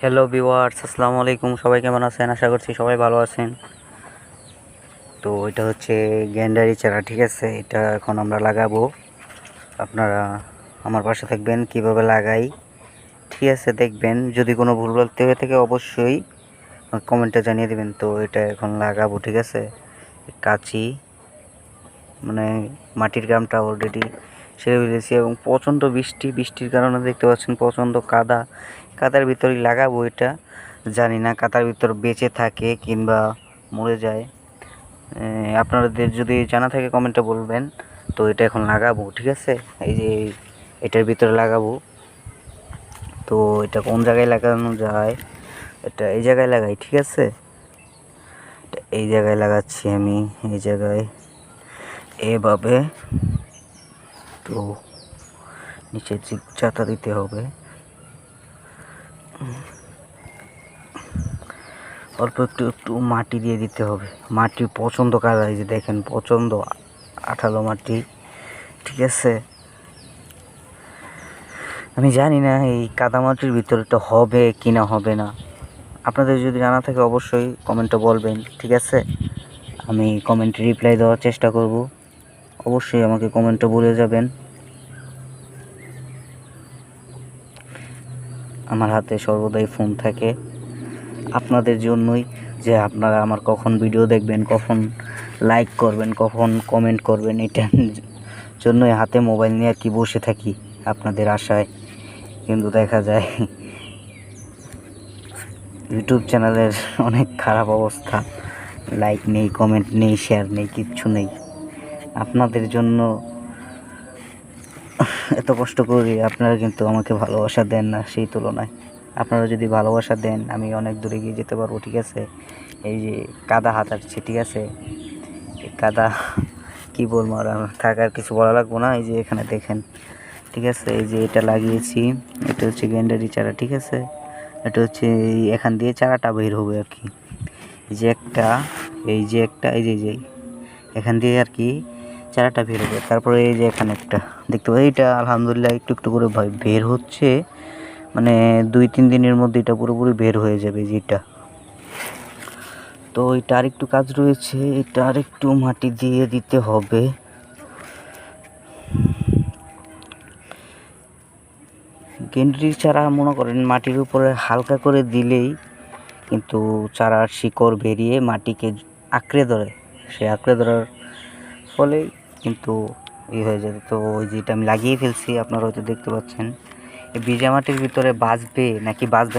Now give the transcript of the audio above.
Hello viewers, আসসালামু আলাইকুম। সবাই কেমন আছেন? আশা করছি সবাই ভালো আছেন। তো এটা হচ্ছে গ্যান্ডারি চারা, ঠিক আছে? এটা এখন আমরা লাগাবো। আপনারা আমার পাশে থাকবেন কিভাবে লাগাই, ঠিক আছে? দেখবেন যদি কোনো ভুল বলতে হয়ে থাকে অবশ্যই কমেন্টে জানিয়ে দেবেন। তো এটা এখন লাগাবো, ঠিক আছে? কাঁচি মানে মাটির গ্রামটা অলরেডি ছেড়ে ফেলেছি এবং প্রচণ্ড বৃষ্টির কারণে দেখতে পাচ্ছেন প্রচণ্ড কাদার ভিতরেই লাগাবো এটা। জানি না কাদার ভিতর বেঁচে থাকে কিংবা মরে যায়। আপনাদের যদি জানা থাকে কমেন্টে বলবেন। তো এটা এখন লাগাবো, ঠিক আছে? এই যে এটার ভিতরে লাগাবো। তো এটা কোন জায়গায় লাগানো যায়? এটা এই জায়গায় লাগাই, ঠিক আছে? এই জায়গায় লাগাচ্ছি আমি, এই জায়গায় এভাবে। তো নিচে চাতা দিতে হবে, অল্প একটু মাটি দিয়ে দিতে হবে। মাটি পছন্দ কাদা, এই যে দেখেন পছন্দ আঠালো মাটি, ঠিক আছে? আমি জানি না এই কাদা মাটির ভিতরে তো হবে কি না হবে না। আপনাদের যদি জানা থাকে অবশ্যই কমেন্টে বলবেন, ঠিক আছে? আমি কমেন্টে রিপ্লাই দেওয়ার চেষ্টা করব। অবশ্যই আমাকে কমেন্টে বলে যাবেন। আমার হাতে সর্বদাই ফোন থাকে আপনাদের জন্যই, যে আপনারা আমার কখন ভিডিও দেখবেন, কখন লাইক করবেন, কখন কমেন্ট করবেন, এটার জন্যই হাতে মোবাইল নিয়ে আর কি বসে থাকি আপনাদের আশায়। কিন্তু দেখা যায় ইউটিউব চ্যানেলের অনেক খারাপ অবস্থা। লাইক নেই, কমেন্ট নেই, শেয়ার নেই, কিচ্ছু নেই। আপনাদের জন্য এত কষ্ট করি, আপনারা কিন্তু আমাকে ভালোবাসা দেন না সেই তুলনায়। আপনারা যদি ভালোবাসা দেন আমি অনেক দূরে গিয়ে যেতে পারবো, ঠিক আছে? এই যে কাদা হাতাচ্ছি, ঠিক আছে? এই কাদা কী বলবো, আর থাকার কিছু বলা লাগবো না। এই যে এখানে দেখেন, ঠিক আছে? এই যে এটা লাগিয়েছি, এটা হচ্ছে গ্যান্ডারি চারা, ঠিক আছে? এটা হচ্ছে এখান দিয়ে চারাটা বের হবে আর কি। এই যে একটা, এই যে একটা, এই যে এখান দিয়ে আর কি চারাটা বের হবে। তারপরে এই যে এখানে একটা দেখতে পাই, এটা আলহামদুলিল্লাহ একটু করে বের হচ্ছে। মানে 2-3 দিনের মধ্যে এটা পুরোপুরি বের হয়ে যাবে যেটা। তো এটা আরেকটু কাজ রয়েছে, এটা আরেকটু মাটি দিয়ে দিতে হবে। গেন্ডারির চারা মনে করেন মাটির উপরে হালকা করে দিলেই কিন্তু চারার শিকড় বেরিয়ে মাটিকে আঁকড়ে ধরে। সে আঁকড়ে ধরার ফলে কিন্তু হয়ে যাবে। তো ওই যেটা আমি লাগিয়ে ফেলছি আপনারা হয়তো দেখতে পাচ্ছেন, এই ভিজা মাটির ভিতরে বাঁচবে নাকি বাঁচবে